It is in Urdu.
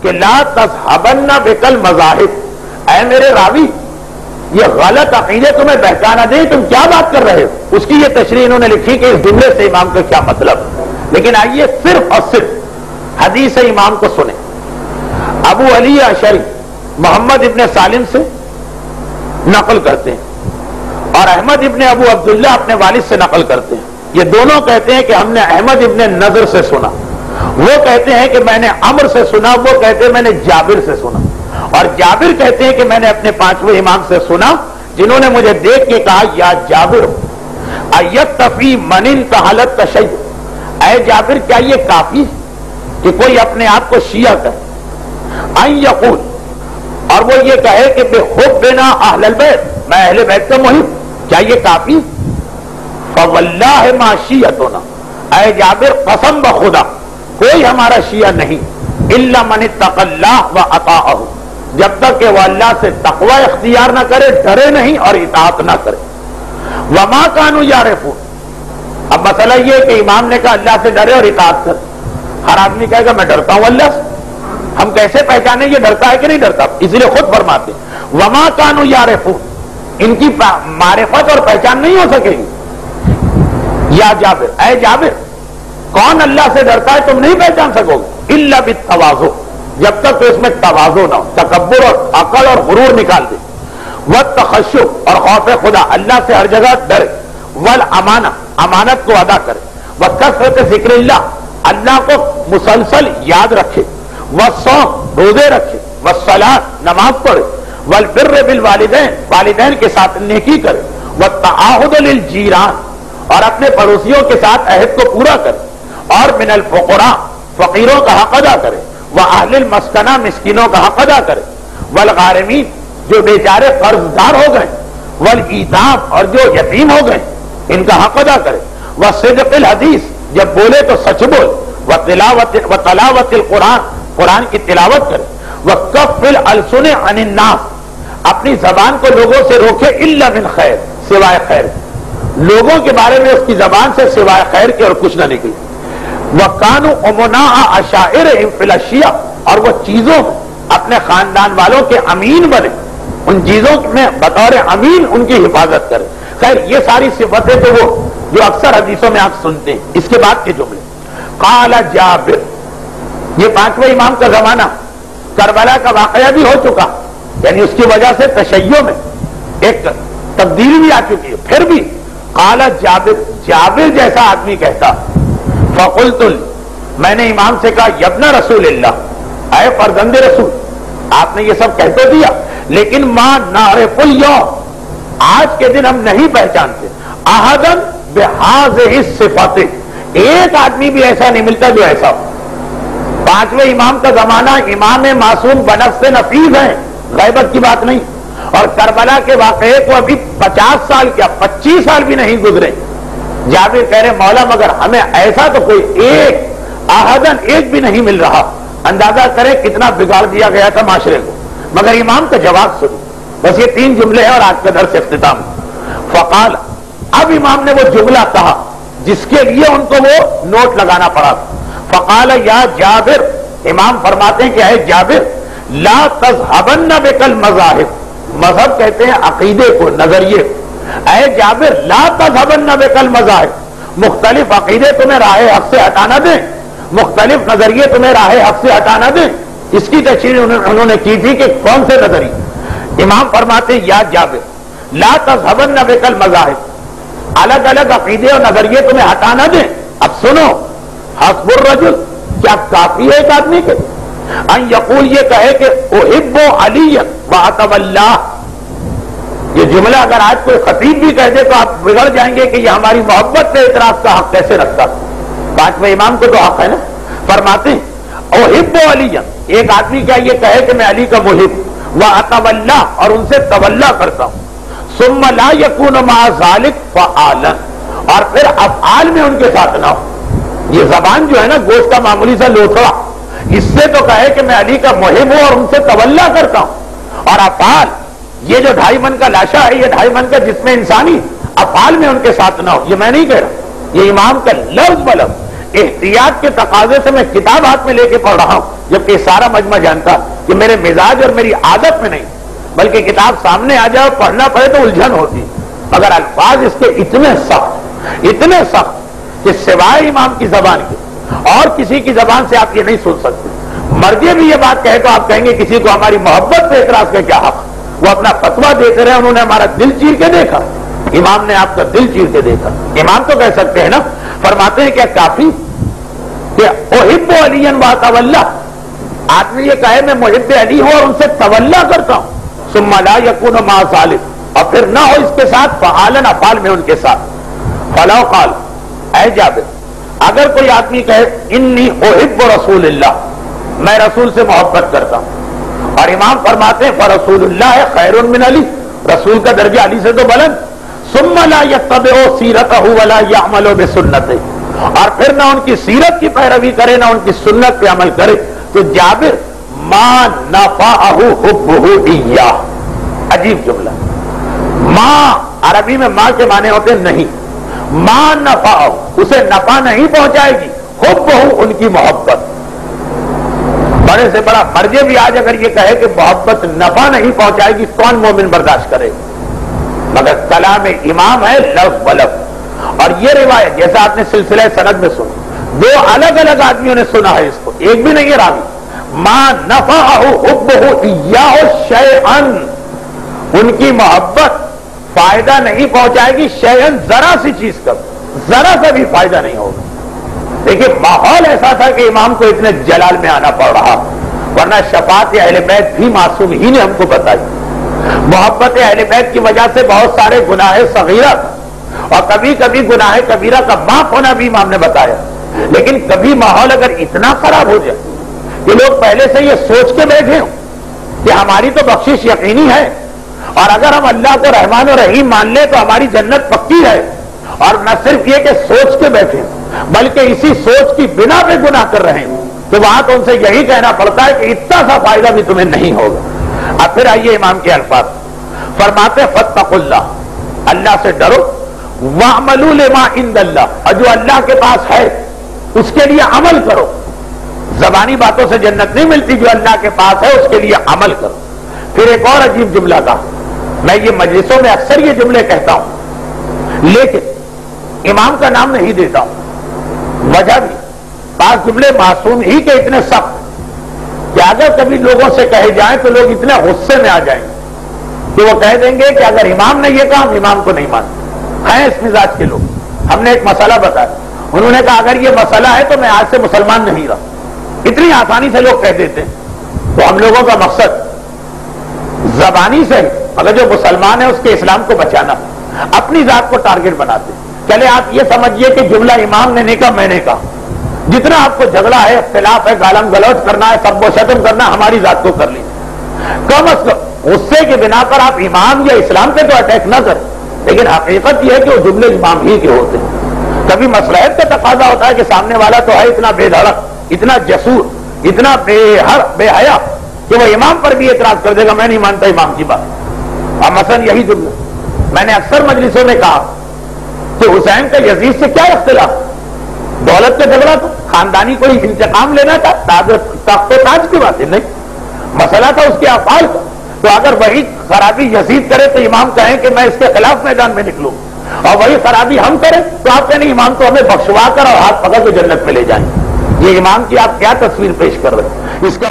کہ لا تذهبن بک المذاہب، اے میرے راوی یہ غلط عقیدے تمہیں بہکانا دیں، تم کیا بات کر رہے ہو؟ اس کی یہ تشریح انہوں نے لکھی کہ اس جملے سے امام کا کیا مطلب۔ لیکن آئیے صرف اور صرف حدیث امام کو سنیں۔ ابو علی اشعری محمد ابن سالم سے نقل کرتے ہیں اور احمد ابن ابو عبداللہ اپنے والد سے نقل کرتے ہیں۔ یہ دونوں کہتے ہیں کہ ہم نے احمد ابن نضر سے سنا، وہ کہتے ہیں کہ میں نے عمر سے سنا، وہ کہتے ہیں میں نے جابر سے سنا، اور جابر کہتے ہیں کہ میں نے اپنے پانچویں امام سے سنا جنہوں نے مجھے دیکھ کے کہا یا جابر ایکتفی من انتہلت تشیع، اے جابر کیا یہ کافی کہ کوئی اپنے آپ کو شیعہ کرے، ان یقول، اور وہ یہ کہے کہ بحبنا اہل البیت، میں اہل بیت کا محب، کیا یہ کافی؟ فواللہ ما شیعتنا، اے جابر قسم بخدا کوئی ہمارا شیعہ نہیں، الا من اتقى اللہ واطاعہ، جب تک کہ وہ اللہ سے تقوی اختیار نہ کرے، ڈرے نہیں اور اطاعت نہ کرے۔ وما كانوا يعرفون، اب مسئلہ یہ ہے کہ امام نے کہا اللہ سے ڈرے اور اطاعت کرے، ہر آدمی کہے گا میں ڈرتا ہوں اللہ سے، ہم کیسے پہچانے یہ ڈرتا ہے کہ نہیں ڈرتا؟ اس لیے خود فرماتے ہیں وما كانوا يعرفون، ان کی معرفت اور پہچان نہیں ہو سکے گی۔ یا جابر، اے جابر کون اللہ سے ڈرتا ہے تم نہیں پہچان سکو گے، الا بالتواضع، جب تک تو اس میں تواضع نہ ہو، تکبر اور عقل اور غرور نکال دے، والتخشع اور خوف خدا، اللہ سے ہر جگہ ڈرے، والامانہ امانت کو ادا کرے، وکثرت ذکر اللہ اللہ کو مسلسل یاد رکھے، والصوم روزے رکھے، والصلاۃ نماز پڑھے، والبر بالوالدین والدین کے ساتھ نیکی کرے، والتعاہد للجیران اور اپنے پڑوسیوں کے ساتھ عہد کو پورا کرے، اور من الفقراء فقیروں کا حق ادا کرے، واہل المسکنہ مسکینوں کا حق ادا کرے، والغارمین جو بیچارے قرض دار ہو گئے، والایتام اور جو یتیم ہو گئے ان کا حق ادا کرے، وصدق الحدیث جب بولے تو سچ بول، وتلاوت القرآن قرآن کی تلاوت کرے، وکف الالسن عن الناس اپنی زبان کو لوگوں سے روکے، الا من خیر سوائے خیر، لوگوں کے بارے میں اس کی زبان سے سوائے خیر کے اور کچھ نہ نکلے، وَكَانُوا أُمَنَاءَ عَشَائِرِهِمْ فِي الْأَشْيَاءِ اور وہ چیزوں میں اپنے خاندان والوں کے امین بنے، ان چیزوں میں بطور امین ان کی حفاظت کرے۔ خیر یہ ساری صفتیں تو وہ جو اکثر حدیثوں میں آپ سنتے ہیں۔ اس کے بعد کے جملے قال جابر، یہ پانچویں امام کا زمانہ، کربلا کا واقعہ بھی ہو چکا، یعنی اس کی وجہ سے تشیع میں ایک تبدیلی بھی آ چکی ہے، پھر بھی قال جابر، جابر جیسا آدمی کہتا، فقلت میں نے امام سے کہا یبن رسول اللہ، اے فرزند رسول، آپ نے یہ سب کہہ تو دیا لیکن ما نعرف اليوم، آج کے دن ہم نہیں پہچانتے، احدن بہذہ الصفات، ایک آدمی بھی ایسا نہیں ملتا جو ایسا ہو۔ پانچویں امام کا زمانہ، امام معصوم بنفس نفیس ہے، غیبت کی بات نہیں، اور کربلا کے واقعے کو ابھی 50 سال کیا 25 سال بھی نہیں گزرے۔ جابر کہہ رہے مولا مگر ہمیں ایسا تو کوئی ایک احدن ایک بھی نہیں مل رہا، اندازہ کریں کتنا بگاڑ دیا گیا تھا معاشرے کو۔ مگر امام کا جواب سنو، بس یہ 3 جملے ہیں اور آج کا درس اختتام۔ فقال، اب امام نے وہ جملہ کہا جس کے لیے ان کو وہ نوٹ لگانا پڑا۔ فقال یا جابر، امام فرماتے ہیں کہ اے جابر، لا تذهبن بک المذاہب، مذہب کہتے ہیں عقیدے کو، نظریے، اے جابر لا تذهبن بک المذاہب، مختلف عقیدے تمہیں راہ حق سے ہٹانا دیں، مختلف نظریے تمہیں راہ حق سے ہٹانا دیں۔ اس کی تشریح انہوں نے کی تھی کہ کون سے نظریے۔ امام فرماتے ہیں یا جابر لا تذهبن بک المذاہب، الگ الگ عقیدے اور نظریے تمہیں ہٹانا دیں۔ اب سنو، حسب الرجل، کیا کافی ہے ایک آدمی کے ان یقول یہ کہے کہ احب علی واتولہ، یہ جملہ اگر آج کوئی خطیب بھی کہہ دے تو آپ بگڑ جائیں گے کہ یہ ہماری محبت سے اعتراض کا حق کیسے رکھتا۔ پانچویں امام کو تو حق ہے نا۔ فرماتے ہیں احب علی، ایک آدمی کیا یہ کہے کہ میں علی کا محب، واتولہ اور ان سے تولا کرتا ہوں، ثم لا یکون مع ذلک فعالا، اور پھر افعال میں ان کے ساتھ نہ ہو۔ یہ زبان جو ہے نا گوشت کا معمولی سا لوتھڑا، اس سے تو کہے کہ میں علی کا محب ہوں اور ان سے تولا کرتا ہوں، اور افعال یہ جو 2.5 من کا لاشا ہے، یہ 2.5 من کا جسم انسانی، افعال میں ان کے ساتھ نہ ہو۔ یہ میں نہیں کہہ رہا، یہ امام کا لفظ بلفظ احتیاط کے تقاضے سے میں کتاب ہاتھ میں لے کے پڑھ رہا ہوں۔ جبکہ سارا مجمع جانتا کہ میرے مزاج اور میری عادت میں نہیں، بلکہ کتاب سامنے آ جائے اور پڑھنا پڑے تو الجھن ہوتی، مگر الفاظ اس کے اتنے سخت کہ سوائے امام کی زبان کے اور کسی کی زبان سے آپ یہ نہیں سن سکتے۔ مرضی بھی یہ بات کہے تو آپ کہیں گے کسی کو ہماری محبت پہ اعتراض کا کیا حق؟ وہ اپنا فتویٰ دیتے رہے، انہوں نے ہمارا دل چیر کے دیکھا، امام نے آپ کا دل چیر کے دیکھا۔ امام تو کہہ سکتے ہیں نا، فرماتے ہیں کیا کافی کہ احب علی واتولا، آدمی یہ کہے میں محب علی ہوں اور ان سے تولا کرتا ہوں، ثم لا یکون مع ذلک، اور پھر نہ ہو اس کے ساتھ فعالن افعال میں ان کے ساتھ، فلو قال، اے جابر اگر کوئی آدمی کہے انی احب رسول اللہ، میں رسول سے محبت کرتا ہوں، اور امام فرماتے ہیں فرسول اللہ خیر من علی، رسول کا درجہ علی سے تو بلند، ثم لا یتبع سیرتہ ولا یعمل بسنتہ، اور پھر نہ ان کی سیرت کی پیروی کرے نہ ان کی سنت پہ عمل کرے، تو جابر ما نفعہ حبہ ایاہ، عجیب جملہ، ماں عربی میں ماں کے معنی ہوتے نہیں، ماں نفعہ اسے نفع نہیں پہنچائے گی، حبہ ان کی محبت، بڑے سے بڑا مرجع بھی آج اگر یہ کہے کہ محبت نفع نہیں پہنچائے گی کون مومن برداشت کرے؟ مگر کلام امام ہے لفظ بلفظ، اور یہ روایت جیسا آپ نے سلسلہ سند میں سنا، دو الگ الگ آدمیوں نے سنا ہے اس کو، ایک بھی نہیں ہے راوی، ما نفعہ حبہ ایاہ شیئا، ان کی محبت فائدہ نہیں پہنچائے گی، شیئا ذرا سی چیز کا، ذرا سا بھی فائدہ نہیں ہوگا۔ دیکھیں ماحول ایسا تھا کہ امام کو اتنے جلال میں آنا پڑ رہا، ورنہ شفاعت اہل بیت بھی معصوم ہی نے ہم کو بتائی، محبت اہل بیت کی وجہ سے بہت سارے گناہ صغیرہ اور کبھی کبھی گناہ کبیرہ کا معاف ہونا بھی امام نے بتایا، لیکن کبھی ماحول اگر اتنا خراب ہو جائے کہ لوگ پہلے سے یہ سوچ کے بیٹھے ہوں کہ ہماری تو بخشش یقینی ہے، اور اگر ہم اللہ کو رحمان و رحیم مان لیں تو ہماری جنت پکی ہے، اور نہ صرف یہ کہ سوچ کے بیٹھے بلکہ اسی سوچ کی بنا پہ گناہ کر رہے ہیں، تو وہاں تو ان سے یہی کہنا پڑتا ہے کہ اتنا سا فائدہ بھی تمہیں نہیں ہوگا۔ اب پھر آئیے امام کے الفاظ، فرماتے فاتقوا اللہ، اللہ سے ڈرو، وَاعْمَلُوا لِمَا عِندَ اللَّهِ، اور جو اللہ کے پاس ہے اس کے لیے عمل کرو، زبانی باتوں سے جنت نہیں ملتی، جو اللہ کے پاس ہے اس کے لیے عمل کرو۔ پھر ایک اور عجیب جملہ تھا، میں یہ مجلسوں میں اکثر یہ جملے کہتا ہوں لیکن امام کا نام نہیں دیتا ہوں، وجہ بھی بعض جملے معصوم ہی کے اتنے سخت کہ اگر کبھی لوگوں سے کہے جائیں تو لوگ اتنے غصے میں آ جائیں گے کہ وہ کہہ دیں گے کہ اگر امام نے یہ کہا ہم امام کو نہیں مانتے ہیں۔ اس مزاج کے لوگ، ہم نے ایک مسئلہ بتایا، انہوں نے کہا اگر یہ مسئلہ ہے تو میں آج سے مسلمان نہیں رہا، اتنی آسانی سے لوگ کہہ دیتے ہیں۔ تو ہم لوگوں کا مقصد زبانی سے اگر جو مسلمان ہے اس کے اسلام کو بچانا، اپنی ذات کو ٹارگٹ بناتے۔ چلے آپ یہ سمجھیے کہ جملہ امام نے نہیں کہا میں نے کہا، جتنا آپ کو جھگڑا ہے، اختلاف ہے، گالم گلوچ کرنا ہے، سب و شتم کرنا، ہماری ذات کو کر لیجیے، کم از کم غصے کی بنا پر آپ امام یا اسلام پہ تو اٹیک نہ کریں، لیکن حقیقت یہ ہے کہ وہ جملے امام ہی کے ہوتے ہیں۔ کبھی مصلحت کا تقاضا ہوتا ہے کہ سامنے والا تو ہے اتنا بے دھڑک، اتنا جسور، اتنا بے حیا کہ وہ امام پر بھی اعتراض کر دے گا، میں نہیں مانتا امام کی بات۔ اور مثلا یہی جملہ میں نے اکثر مجلسوں میں کہا کہ حسین کا یزید سے کیا اختلاف، دولت کا جھگڑا تھا، خاندانی کوئی انتقام لینا تھا، تخت و تاج کی بات ہے نہیں، مسئلہ تھا اس کے افعال کا۔ تو اگر وہی خرابی یزید کرے تو امام کہیں کہ میں اس کے خلاف میدان میں نکلوں، اور وہی خرابی ہم کریں تو آپ کہیں امام تو ہمیں بخشوا کر اور ہاتھ پکڑ کے جنت میں لے جائیں۔ یہ امام کی آپ کیا تصویر پیش کر رہے ہیں؟ اس کا